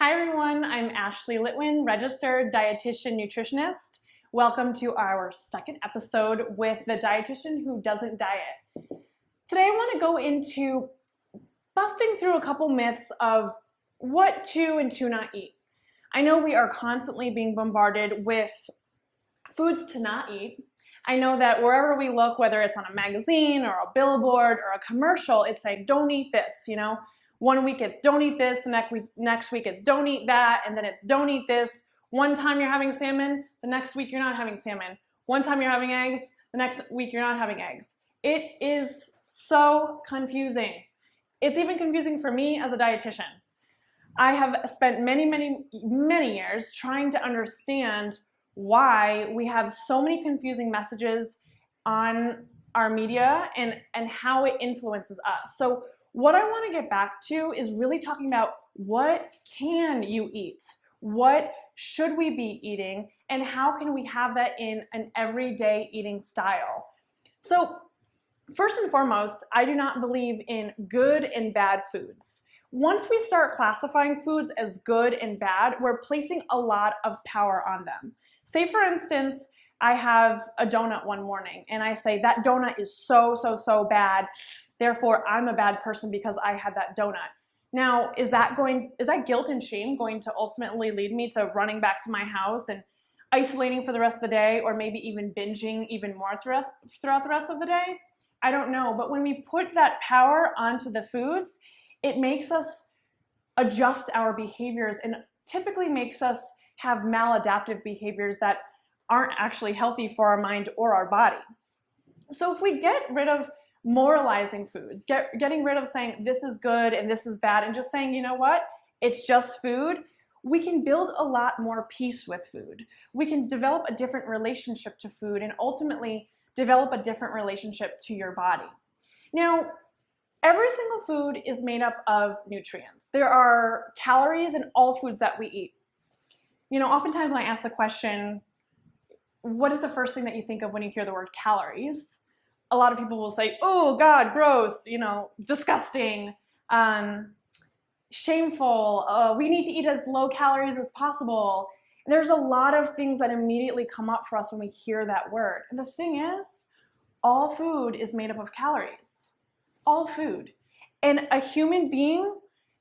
Hi everyone, I'm Ashley Litwin, registered dietitian nutritionist. Welcome to our second episode with the Dietitian Who Doesn't Diet. Today I want to go into busting through a couple myths of what to and to not eat. I know we are constantly being bombarded with foods to not eat. I know that wherever we look, whether it's on a magazine or a billboard or a commercial, it's like, don't eat this, One week it's don't eat this, the next week it's don't eat that, and then it's don't eat this. One time you're having salmon, the next week you're not having salmon. One time you're having eggs, the next week you're not having eggs. It is so confusing. It's even confusing for me as a dietitian. I have spent many years trying to understand why we have so many confusing messages on our media and how it influences us. So what I want to get back to is really talking about what can you eat? What should we be eating? And how can we have that in an everyday eating style? So first and foremost, I do not believe in good and bad foods. Once we start classifying foods as good and bad, we're placing a lot of power on them. Say for instance, I have a donut one morning and I say that donut is so bad. Therefore, I'm a bad person because I had that donut. Now, is that guilt and shame going to ultimately lead me to running back to my house and isolating for the rest of the day, or maybe even binging even more throughout the rest of the day? I don't know. But when we put that power onto the foods, it makes us adjust our behaviors and typically makes us have maladaptive behaviors that aren't actually healthy for our mind or our body. So if we get rid of moralizing foods, getting rid of saying this is good and this is bad, and just saying, you know what, it's just food, we can build a lot more peace with food. We can develop a different relationship to food and ultimately develop a different relationship to your body. Now, every single food is made up of nutrients. There are calories in all foods that we eat. Oftentimes when I ask the question, what is the first thing that you think of when you hear the word calories? A lot of people will say, oh God, gross, disgusting, shameful, we need to eat as low calories as possible. And there's a lot of things that immediately come up for us when we hear that word. And the thing is, all food is made up of calories. All food. And a human being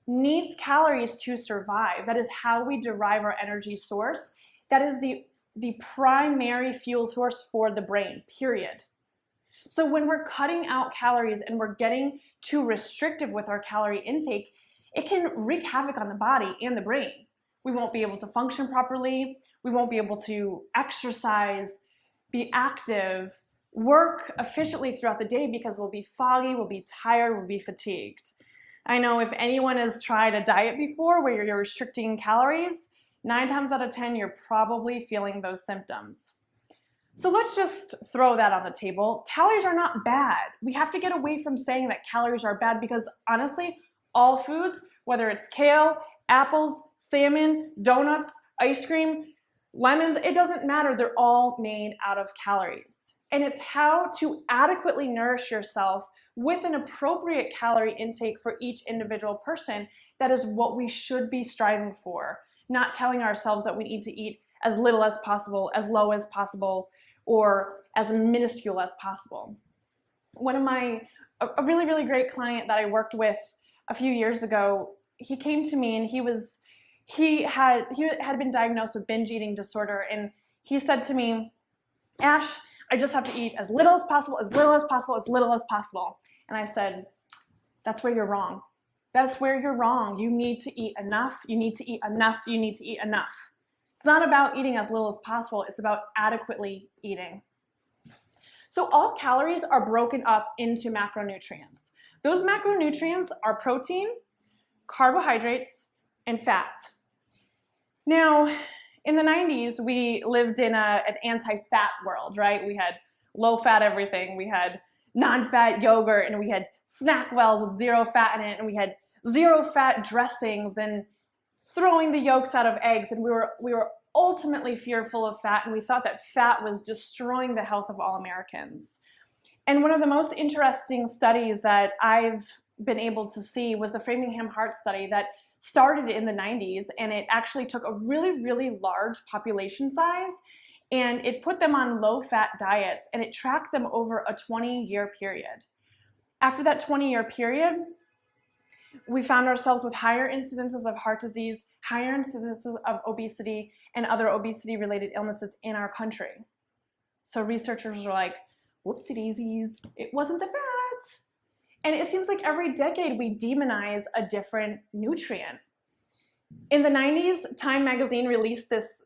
needs calories to survive. That is how we derive our energy source. That is the primary fuel source for the brain, period. So when we're cutting out calories and we're getting too restrictive with our calorie intake, it can wreak havoc on the body and the brain. We won't be able to function properly. We won't be able to exercise, be active, work efficiently throughout the day because we'll be foggy, we'll be tired, we'll be fatigued. I know if anyone has tried a diet before where you're restricting calories, 9 times out of 10, you're probably feeling those symptoms. So let's just throw that on the table. Calories are not bad. We have to get away from saying that calories are bad because honestly, all foods, whether it's kale, apples, salmon, donuts, ice cream, lemons, it doesn't matter. They're all made out of calories. And it's how to adequately nourish yourself with an appropriate calorie intake for each individual person that is what we should be striving for, not telling ourselves that we need to eat as little as possible, as low as possible, or as minuscule as possible. A really great client that I worked with a few years ago, he came to me and he had been diagnosed with binge eating disorder, and he said to me, Ash, I just have to eat as little as possible, as little as possible, as little as possible. And I said, that's where you're wrong. That's where you're wrong. You need to eat enough. You need to eat enough. You need to eat enough. It's not about eating as little as possible. It's about adequately eating. So all calories are broken up into macronutrients. Those macronutrients are protein, carbohydrates, and fat. Now, in the 90s, we lived in an anti-fat world, right? We had low-fat everything. We had non-fat yogurt, and we had snack wells with zero fat in it, and we had zero-fat dressings and throwing the yolks out of eggs, and we were ultimately fearful of fat, and we thought that fat was destroying the health of all Americans. And one of the most interesting studies that I've been able to see was the Framingham Heart Study that started in the 90s, and it actually took a really, really large population size and it put them on low-fat diets, and it tracked them over a 20-year period. After that 20-year period, we found ourselves with higher incidences of heart disease, higher incidences of obesity, and other obesity-related illnesses in our country. So researchers were like, whoopsie daisies, it wasn't the fat. And it seems like every decade we demonize a different nutrient. In the 90s, Time magazine released this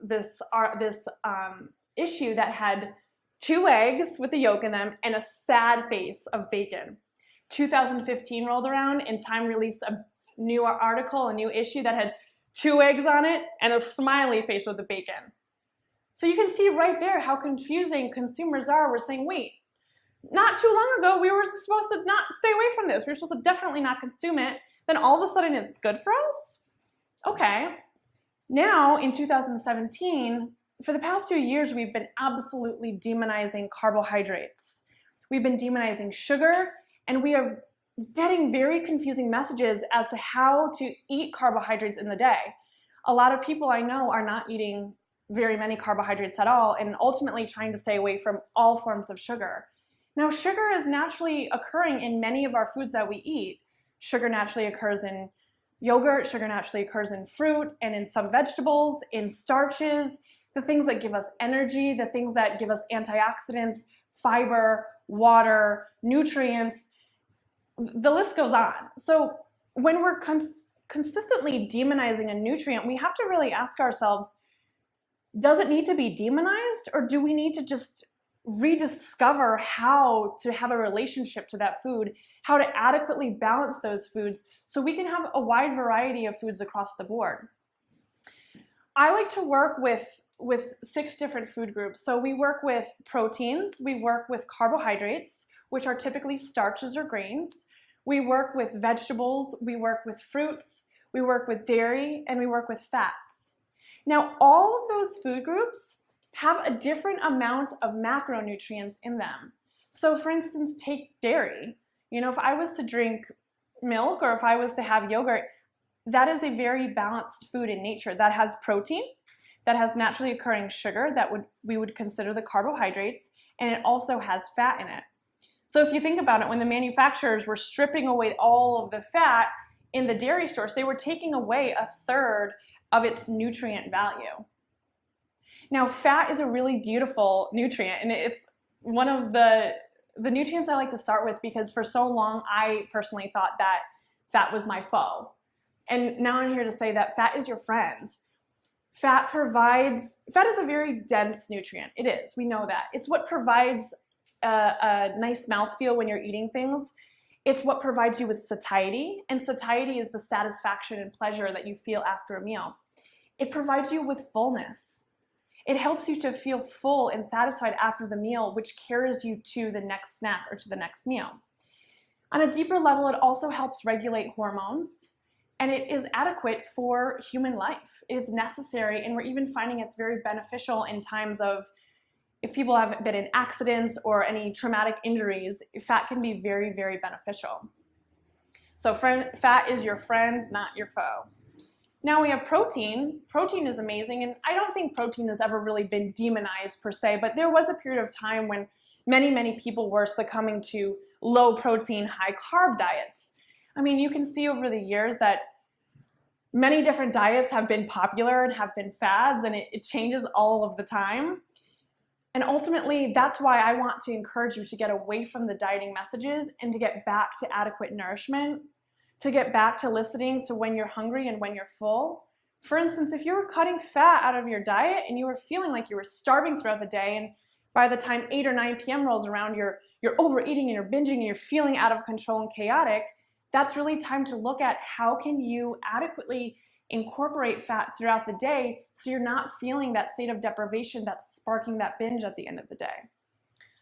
issue that had 2 eggs with the yolk in them and a sad face of bacon. 2015 rolled around and Time released a new article, a new issue that had 2 eggs on it and a smiley face with the bacon. So you can see right there how confusing consumers are. We're saying, wait, not too long ago we were supposed to not stay away from this. We were supposed to definitely not consume it. Then all of a sudden it's good for us? Okay. Now in 2017, for the past few years, we've been absolutely demonizing carbohydrates. We've been demonizing sugar, and we are getting very confusing messages as to how to eat carbohydrates in the day. A lot of people I know are not eating very many carbohydrates at all and ultimately trying to stay away from all forms of sugar. Now, sugar is naturally occurring in many of our foods that we eat. Sugar naturally occurs in yogurt, sugar naturally occurs in fruit and in some vegetables, in starches, the things that give us energy, the things that give us antioxidants, fiber, water, nutrients, the list goes on. So when we're consistently demonizing a nutrient, we have to really ask ourselves, does it need to be demonized, or do we need to just rediscover how to have a relationship to that food, how to adequately balance those foods so we can have a wide variety of foods across the board? I like to work with 6 different food groups. So we work with proteins, we work with carbohydrates, which are typically starches or grains. We work with vegetables, we work with fruits, we work with dairy, and we work with fats. Now, all of those food groups have a different amount of macronutrients in them. So for instance, take dairy. You know, if I was to drink milk or if I was to have yogurt, that is a very balanced food in nature. That has protein, that has naturally occurring sugar, that we would consider the carbohydrates, and it also has fat in it. So if you think about it, when the manufacturers were stripping away all of the fat in the dairy source, they were taking away 1/3 of its nutrient value. Now, fat is a really beautiful nutrient, and it's one of the nutrients I like to start with because for so long I personally thought that fat was my foe. And now I'm here to say that fat is your friend. Fat is a very dense nutrient. It is, we know that. It's what provides a nice mouthfeel when you're eating things. It's what provides you with satiety, and satiety is the satisfaction and pleasure that you feel after a meal. It provides you with fullness. It helps you to feel full and satisfied after the meal, which carries you to the next snack or to the next meal. On a deeper level, it also helps regulate hormones, and it is adequate for human life. It is necessary, and we're even finding it's very beneficial in times of if people have been in accidents or any traumatic injuries. Fat can be very, very beneficial. So fat is your friend, not your foe. Now we have protein. Protein is amazing, and I don't think protein has ever really been demonized per se, but there was a period of time when many, many people were succumbing to low protein, high carb diets. I mean, you can see over the years that many different diets have been popular and have been fads, and it changes all of the time. And ultimately, that's why I want to encourage you to get away from the dieting messages and to get back to adequate nourishment, to get back to listening to when you're hungry and when you're full. For instance, if you were cutting fat out of your diet and you were feeling like you were starving throughout the day, and by the time 8 or 9 p.m. rolls around, you're overeating and you're binging and you're feeling out of control and chaotic, that's really time to look at how can you adequately incorporate fat throughout the day so you're not feeling that state of deprivation that's sparking that binge at the end of the day.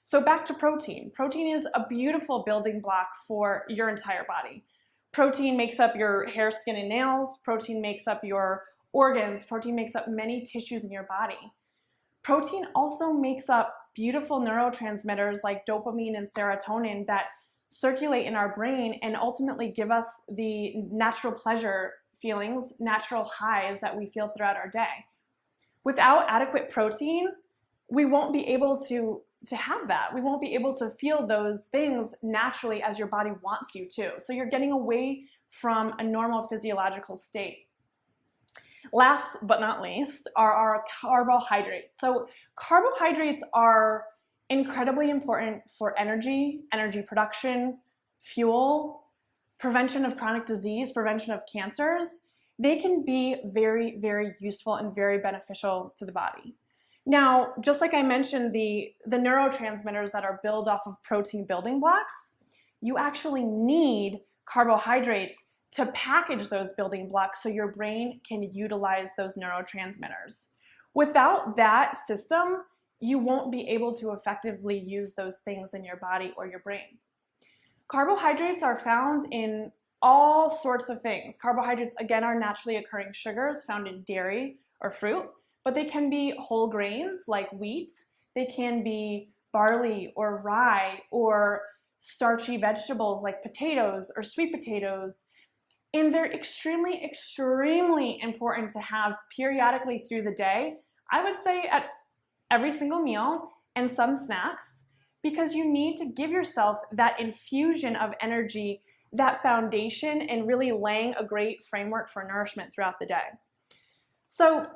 So back to protein. Protein is a beautiful building block for your entire body. Protein makes up your hair, skin, and nails. Protein makes up your organs. Protein makes up many tissues in your body. Protein also makes up beautiful neurotransmitters like dopamine and serotonin that circulate in our brain and ultimately give us the natural pleasure feelings, natural highs that we feel throughout our day. Without adequate protein, we won't be able to have that. We won't be able to feel those things naturally as your body wants you to. So you're getting away from a normal physiological state. Last but not least are our carbohydrates. So carbohydrates are incredibly important for energy production, fuel, prevention of chronic disease, prevention of cancers. They can be very, very useful and very beneficial to the body. Now, just like I mentioned, the neurotransmitters that are built off of protein building blocks, you actually need carbohydrates to package those building blocks so your brain can utilize those neurotransmitters. Without that system, you won't be able to effectively use those things in your body or your brain. Carbohydrates are found in all sorts of things. Carbohydrates, again, are naturally occurring sugars found in dairy or fruit, but they can be whole grains like wheat. They can be barley or rye or starchy vegetables like potatoes or sweet potatoes. And they're extremely, extremely important to have periodically through the day. I would say at every single meal and some snacks, because you need to give yourself that infusion of energy, that foundation, and really laying a great framework for nourishment throughout the day. So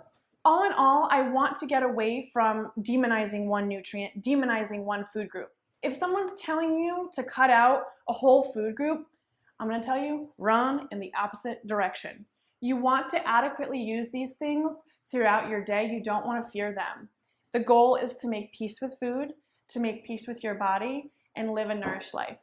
all in all, I want to get away from demonizing one nutrient, demonizing one food group. If someone's telling you to cut out a whole food group, I'm going to tell you, run in the opposite direction. You want to adequately use these things throughout your day. You don't want to fear them. The goal is to make peace with food, to make peace with your body, and live a nourished life.